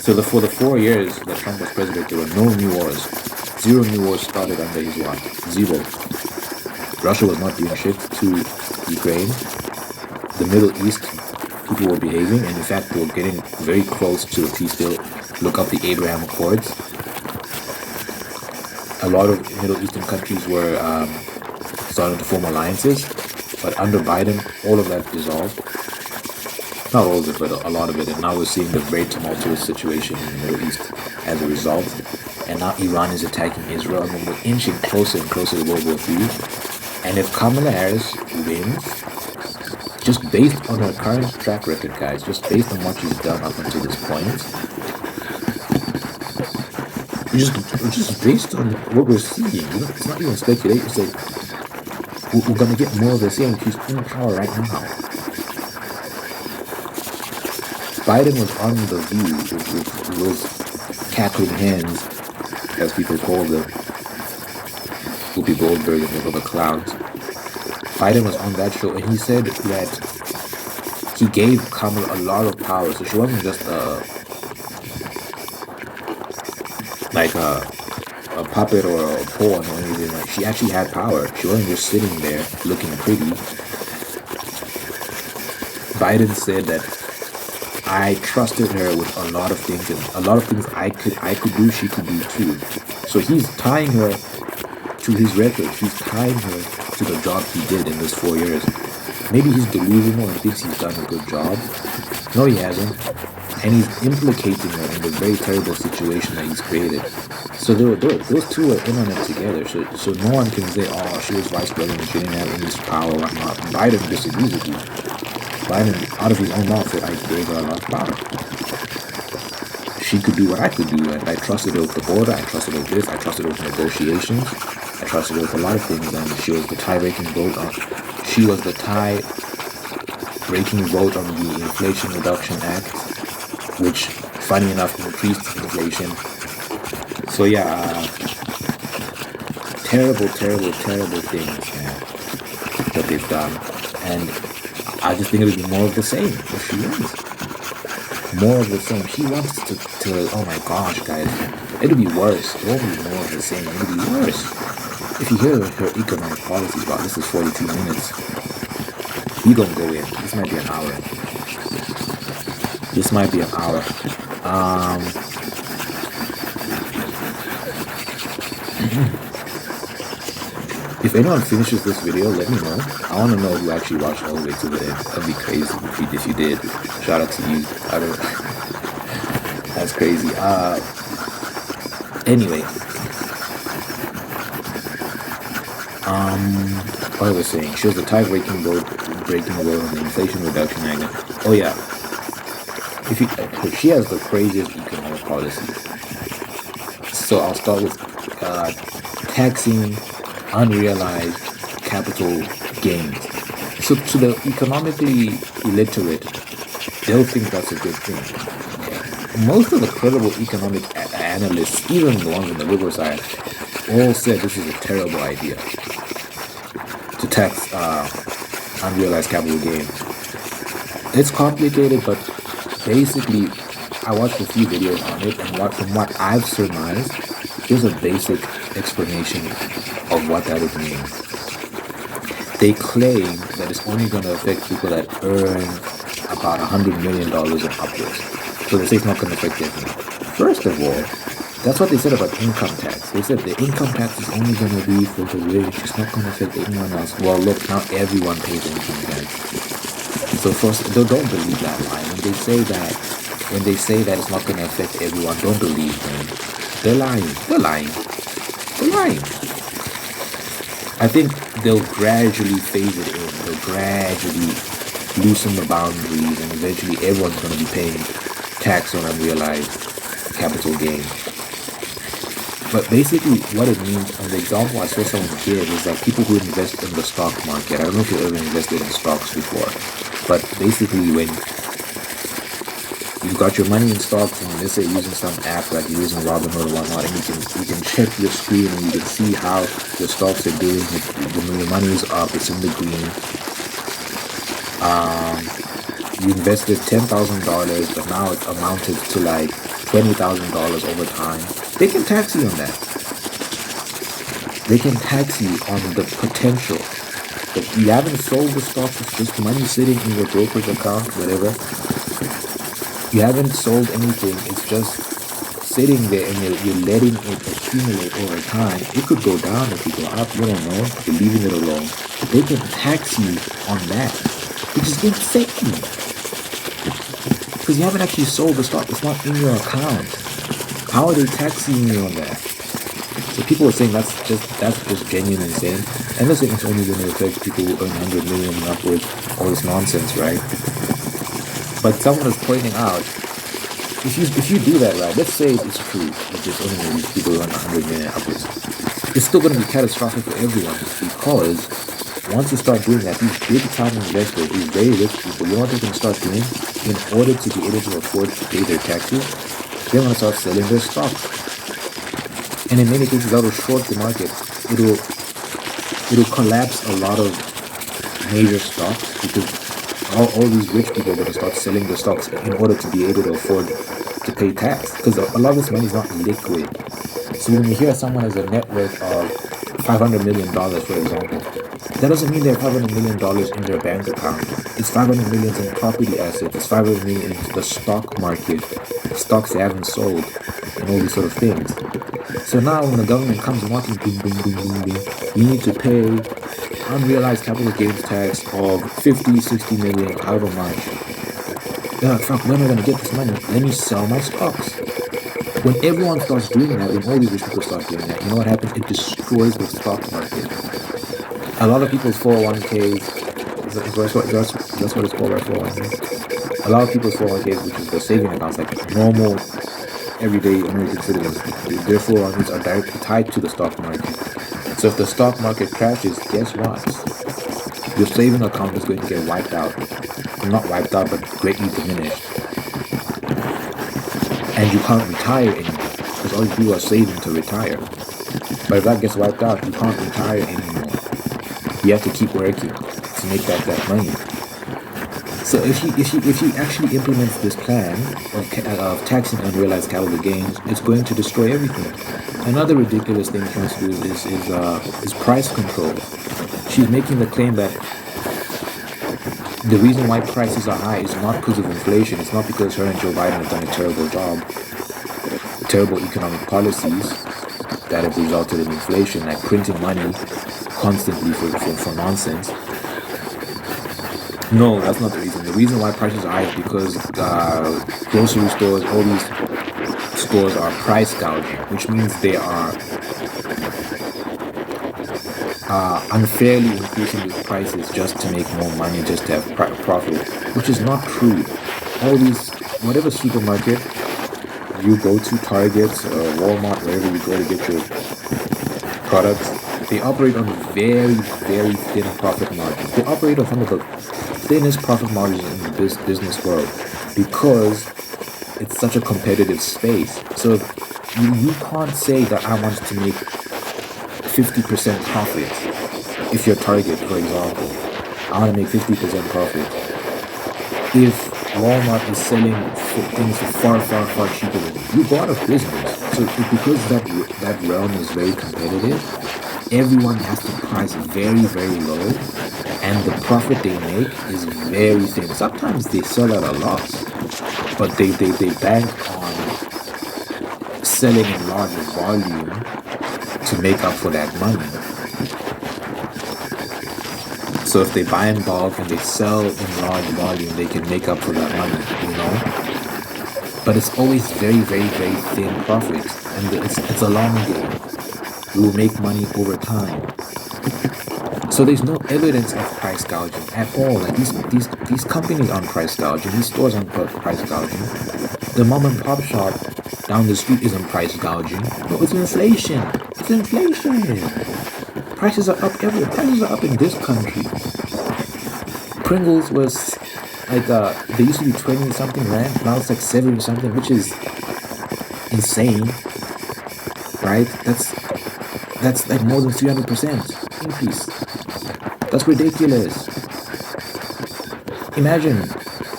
Speaker 1: So for the 4 years that Trump was president, there were no new wars. 0 new wars started under his watch. 0. Russia was not doing shit to Ukraine. The Middle East, people were behaving, and in fact, they were getting very close to a peace deal. Look up the Abraham Accords. A lot of Middle Eastern countries were starting to form alliances, but under Biden, all of that dissolved. Not all of it, but a lot of it. And now we're seeing the very tumultuous situation in the Middle East as a result. And now Iran is attacking Israel, and we're inching closer and closer to World War III. And if Kamala Harris wins, just based on her current track record, guys, just based on what she's done up until this point, just based on what we're seeing, it's not even speculation. It's like we're gonna get more of the same. She's in power right now. Biden was on The View with those cackling hens, as people call them, Whoopi Goldberg and the clowns. Biden was on that show, and he said that he gave Kamala a lot of power. So she wasn't just a puppet or a pawn or anything. Like, she actually had power. She wasn't just sitting there looking pretty. Biden said that I trusted her with a lot of things, and a lot of things I could do, she could do too. So he's tying her to his record. He's tying her to the job he did in those 4 years. Maybe he's delusional and thinks he's done a good job. No, he hasn't. And he's implicating her in the very terrible situation that he's created. So those two are in on it together. So no one can say, "Oh, she was vice president, she didn't have any power or whatnot." Biden disagrees with you. Biden, out of his own mouth, said, "I gave her a lot of power. She could do what I could do, and I trusted her with the border, I trusted her with this, I trusted her with negotiations, I trusted her with a lot of things, and she was the tie-breaking vote on the Inflation Reduction Act, which, funny enough, increased inflation." So yeah, terrible things, man, that they've done, and I just think it would be more of the same if she wins. More of the same. She wants to oh my gosh, guys. It'll be worse. It won't be more of the same. It'll be worse. If you hear her economic policies, wow, this is 42 minutes. We gonna go in. This might be an hour. If anyone finishes this video, let me know. I want to know who actually watched all the way to the end. That'd be crazy if you did. Shout out to you. I don't. That's crazy. Anyway. What I was saying, she was the tie-breaking vote on the Inflation Reduction Act. Oh yeah. She has the craziest economic policies. So I'll start with taxing unrealized capital gains. So to the economically illiterate, they'll think that's a good thing. Most of the credible economic analysts, even the ones on the liberal side, all said this is a terrible idea to tax unrealized capital gains. It's complicated, but basically, I watched a few videos on it, and from what I've surmised, here's a basic explanation of what that would mean. They claim that it's only going to affect people that earn about $100 million and upwards. So they say it's not going to affect everyone. First of all, that's what they said about income tax. They said the income tax is only going to be for the rich. It's not going to affect anyone else. Well, look, now everyone pays income tax. So first, don't believe that lie. When they say that it's not going to affect everyone, don't believe them. They're lying. They're lying. They're lying. I think they'll gradually phase it in. They'll gradually loosen the boundaries, and eventually everyone's going to be paying tax on unrealized capital gain. But basically, what it means, and the example I saw someone give is that people who invest in the stock market, I don't know if you've ever invested in stocks before, but basically when you've got your money in stocks, and let's say using some app like you're using Robinhood or whatnot, and you can check your screen and you can see how your stocks are doing. Your money is up, it's in the green. You invested $10,000, but now it's amounted to like $20,000 over time. They can tax you on that. They can tax you on the potential. But you haven't sold the stocks, it's just money sitting in your brokerage account, whatever. You haven't sold anything, it's just sitting there, and you're letting it accumulate over time. It could go down, it could go up, you don't know. You're leaving it alone. They can tax you on that, which is insane. Because you haven't actually sold the stock, it's not in your account. How are they taxing you on that? So people are saying that's just genuine insane. And they're saying it's only going to affect people who earn 100 million and upwards, all this nonsense, right? But someone is pointing out, if you do that, right, let's say it's true that there's only going to be people who earn 100 million upwards. It's still going to be catastrophic for everyone, because once you start doing that, these big time investors, these very rich people, you know what they're going to start doing? In order to be able to afford to pay their taxes, they're going to start selling their stocks. And in many cases, that will short the market. It'll collapse a lot of major stocks, because all these rich people are going to start selling their stocks in order to be able to afford to pay tax, because a lot of this money is not liquid. So when you hear someone has a net worth of $500 million, for example, that doesn't mean they have $500 million in their bank account. It's $500 million in property assets. It's $500 million in the stock market, stocks they haven't sold, and all these sort of things. So now when the government comes knocking, ding, ding, ding, ding, ding, you need to pay unrealized capital gains tax of 50, 60 million, however much. They're like, fuck, when am I going to get this money? Let me sell my stocks. When everyone starts doing that, when all these rich people start doing that, you know what happens? It destroys the stock market. A lot of people's 401ks, that's what it's called, right? 401ks. A lot of people's 401ks, which is the saving accounts, like normal, everyday American citizens, their 401ks are directly tied to the stock market. So if the stock market crashes, guess what? Your saving account is going to get wiped out. Not wiped out, but greatly diminished. And you can't retire anymore, because all you do is saving to retire. But if that gets wiped out, you can't retire anymore. You have to keep working to make that money. So if he actually implements this plan of taxing unrealized capital gains, it's going to destroy everything. Another ridiculous thing she wants to do is price control. She's making the claim that the reason why prices are high is not because of inflation. It's not because her and Joe Biden have done a terrible job, terrible economic policies that have resulted in inflation, like printing money constantly for nonsense. No, that's not the reason. The reason why prices are high is because grocery stores, all these stores are price gouging, which means they are unfairly increasing the prices just to make more money, just to have profit, which is not true. All these, whatever supermarket you go to, Target, Walmart, wherever you go to get your products, they operate on very, very thin profit margins. They operate on some of the thinnest profit margins in the business world, because it's such a competitive space. So you can't say that I want to make 50% profit. If you're Target, for example, I want to make 50% profit. If Walmart is selling things for far, far, far cheaper than you. Go out of business. So because that realm is very competitive, everyone has to price very, very low, and the profit they make is very thin. Sometimes they sell at a loss, but they bank on selling in larger volume to make up for that money. So if they buy in bulk and they sell in large volume, they can make up for that money. But it's always very, very, very thin profits, and it's a long game. We will make money over time. So there's no evidence of price gouging at all. Like these companies aren't price gouging. These stores aren't price gouging. The mom and pop shop down the street isn't price gouging. No, it's inflation. It's inflation. Prices are up everywhere. Prices are up in this country. Pringles was like they used to be 20 something rand. Now it's like 70 something, which is insane, right? That's like more than 300% increase. That's ridiculous. Imagine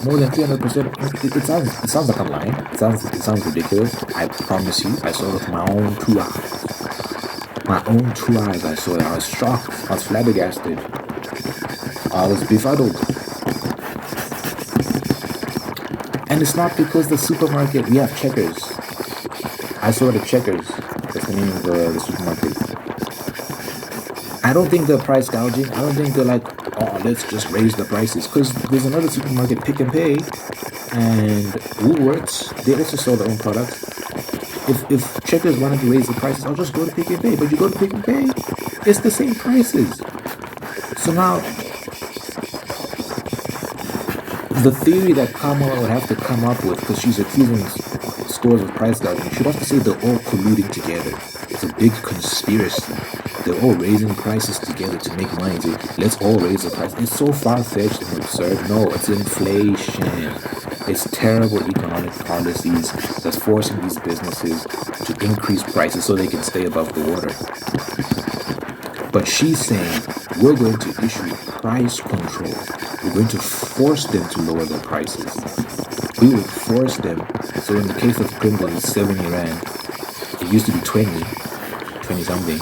Speaker 1: more than 300%. It sounds like I'm lying. It sounds ridiculous. I promise you, I saw it with my own 2 eyes. My own 2 eyes, I saw it. I was shocked. I was flabbergasted. I was befuddled. And it's not because the supermarket, we have Checkers. I saw it at Checkers. That's the name of the supermarket. I don't think they're price gouging. I don't think they're like, oh, let's just raise the prices. Because there's another supermarket, Pick and Pay, and Woolworths. They also sell their own products. If Checkers wanted to raise the prices, I'll just go to Pick and Pay. But you go to Pick and Pay, it's the same prices. So now, the theory that Kamala would have to come up with, because she's accusing stores of price gouging, she'd have to say they're all colluding together. It's a big conspiracy. They're all raising prices together to make money. Let's all raise the price. It's so far-fetched and absurd. No, it's inflation. It's terrible economic policies that's forcing these businesses to increase prices so they can stay above the water. But she's saying, we're going to issue price control. We're going to force them to lower their prices. We will force them. So in the case of Pringles, it's 70 rand. It used to be 20 something.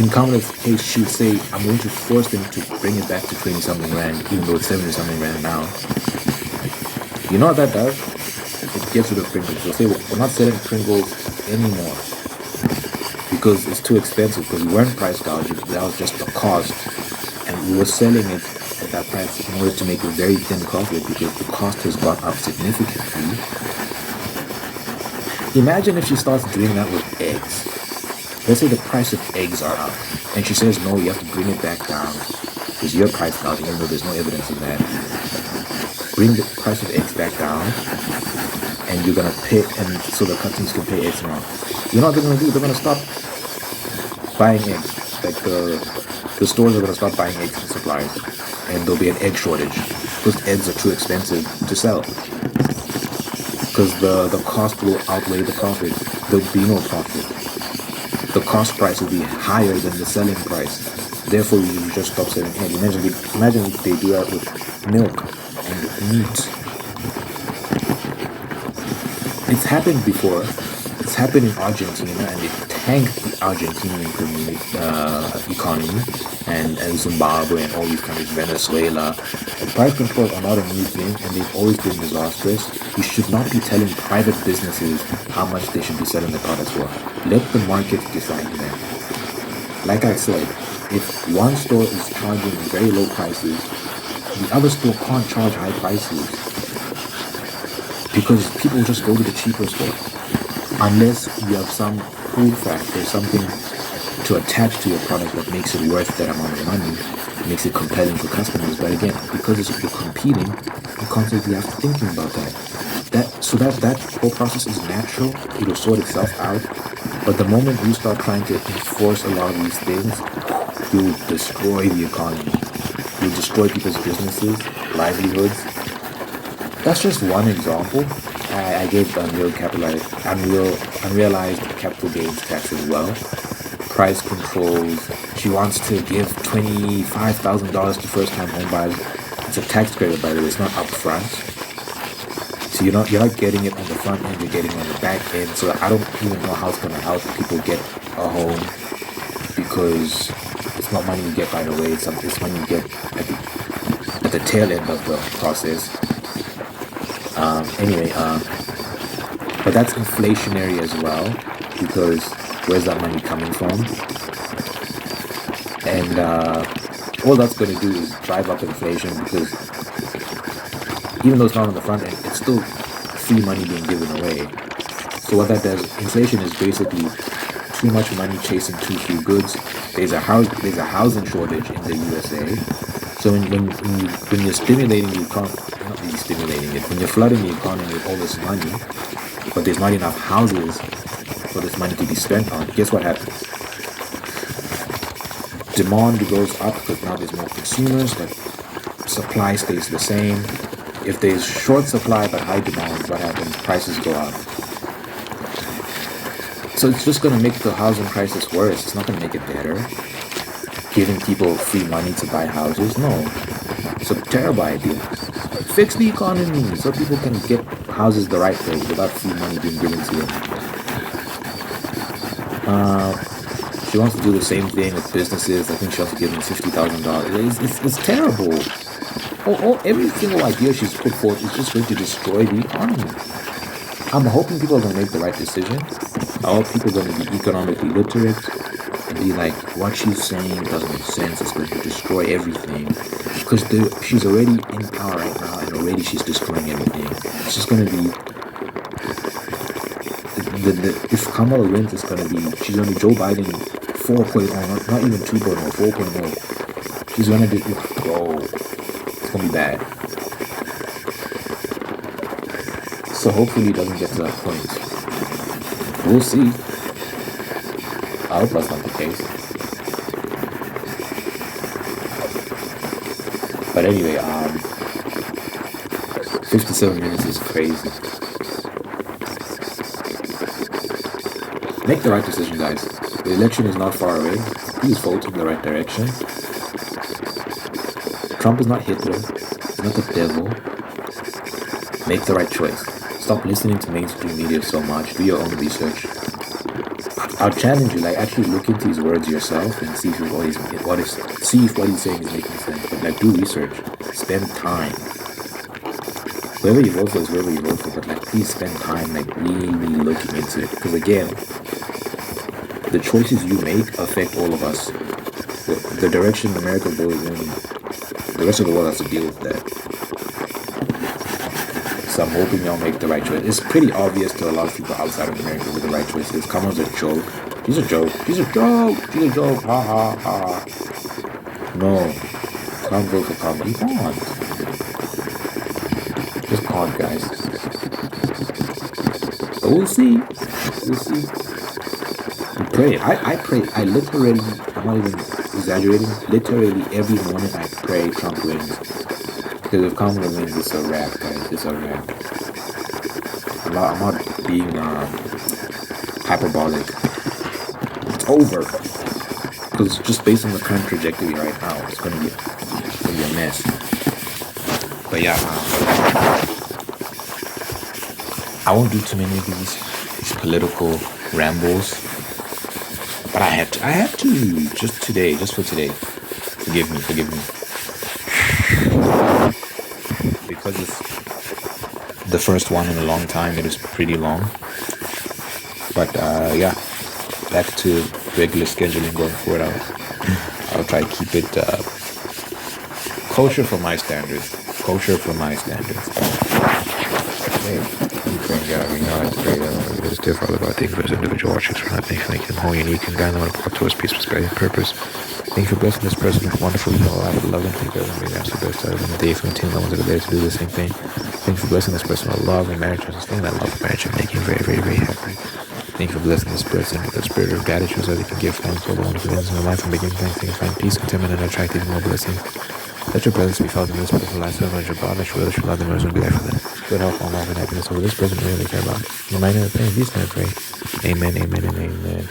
Speaker 1: In Kamala's case, she would say, I'm going to force them to bring it back to 20 something rand, even though it's 70 something rand now. You know what that does? It gets rid of Pringles. They'll say, well, we're not selling Pringles anymore because it's too expensive, because we weren't price gouging. That was just the cost. And we were selling it at that price in order to make a very thin profit because the cost has gone up significantly. Imagine if she starts doing that with eggs. Let's say the price of eggs are up, and she says, no, you have to bring it back down because you're price gouging, even though there's no evidence of that. Bring the price of eggs back down, and you're gonna pay, and so the customers can pay X amount. You know what they're gonna do? They're gonna stop buying eggs. Like the stores are gonna stop buying eggs from suppliers, and there'll be an egg shortage because eggs are too expensive to sell. Because the cost will outweigh the profit. There'll be no profit. The cost price will be higher than the selling price. Therefore, you just stop selling eggs. Imagine if they do that with milk and with meat. It's happened before. It's happened in Argentina, and it tanked the Argentinian economy, and Zimbabwe and all these countries, Venezuela. And price controls are not a new thing, and they've always been disastrous. You should not be telling private businesses how much they should be selling the products for. Let the market decide that. Like I said, if one store is charging very low prices, the other store can't charge high prices because people just go to the cheaper store. Unless you have some pull factor, something to attach to your product that makes it worth that amount of money, makes it compelling for customers. But again, because you're competing, you constantly have to thinking about that. That whole process is natural. It'll sort itself out. But the moment you start trying to enforce a lot of these things, you'll destroy the economy. You'll destroy people's businesses, livelihoods. That's just one example. I gave the unrealized capital gains tax as well. Price controls. She wants to give $25,000 to first-time home buyers. It's a tax credit, by the way. It's not upfront. So you're not getting it on the front end, you're getting it on the back end. So I don't even know how it's gonna help people get a home, because it's not money you get right away. It's money you get at the tail end of the process. Anyway, but that's inflationary as well, because where's that money coming from? And all that's going to do is drive up inflation, because even though it's not on the front end, it's still free money being given away. So what that does, inflation is basically too much money chasing too few goods. There's a housing shortage in the USA. So when you're stimulating the economy, not really stimulating it, when you're flooding the economy with all this money, but there's not enough houses for this money to be spent on, guess what happens? Demand goes up because now there's more consumers, but supply stays the same. If there's short supply but high demand, what happens? Prices go up. So it's just going to make the housing crisis worse. It's not going to make it better. Giving people free money to buy houses? No. It's a terrible idea. Fix the economy so people can get houses the right way without free money being given to them. She wants to do the same thing with businesses. I think she wants to give them $50,000. It's terrible. Every single idea she's put forth is just going to destroy the economy. I'm hoping people are going to make the right decision. I hope people are going to be economically literate and be like, what she's saying doesn't make sense. It's going to destroy everything. Because she's already in power right now, and already she's destroying everything. It's just going to be... if Kamala wins, it's going to be... She's going to be Joe Biden 4.0, not even 2.0, 4.0. She's going to do... Oh, it's going to be bad. So hopefully it doesn't get to that point. We'll see. I hope that's not the case. But anyway, 57 minutes is crazy. Make the right decision, guys. The election is not far away. Please vote in the right direction. Trump is not Hitler. He's not the devil. Make the right choice. Stop listening to mainstream media so much. Do your own research. I'll challenge you, actually look into his words yourself and see if what he's saying is making sense. But do research. Spend time. Whoever you vote for is whoever you vote for, but please spend time really looking into it. Because again, the choices you make affect all of us. The direction America goes in, the rest of the world has to deal with that. So I'm hoping y'all make the right choice. It's pretty obvious to a lot of people outside of America what the right choice is. Kamala's a joke. She's a joke. She's a joke. She's a joke. Ha ha ha. No. Can't vote for Kamala. You can't. Just can't, guys. But we'll see. We'll see. We pray. I pray. I literally, I'm not even exaggerating. Literally every morning I pray Trump wins. Because if Kamala wins, it's a wrap, guys. It's a wrap. I'm not being hyperbolic. It's over. Because just based on the current trajectory right now, it's gonna be a mess. But yeah, I won't do too many of these political rambles. But I had to just for today. Forgive me. Because it's the first one in a long time, it is pretty long. But yeah, back to regular scheduling going forward. I'll try to keep it kosher for my standards. It's great. It's different about things as individual watchers for not making him whole, unique, and guide them on a part towards peace, prosperity, and purpose. Thank you for blessing this person with wonderful, life, love, and thank you for being the best out of the day for continuing levels of the day to do the same thing. Thank you for blessing this person with love and marriage, and sustaining that love and marriage, and making him very, very, very happy. Thank you for blessing this person with the spirit of gratitude so they can give thanks for the wonderful things in their life and begin thanks. They can find peace, contentment, and attract even more blessings. Let your presence be felt in this person's life, so much your God, let you love them, and be there for them. Good health, long life, and happiness over this person we really care about. In my name, I pray, in Jesus' name I pray. Amen, amen, and amen.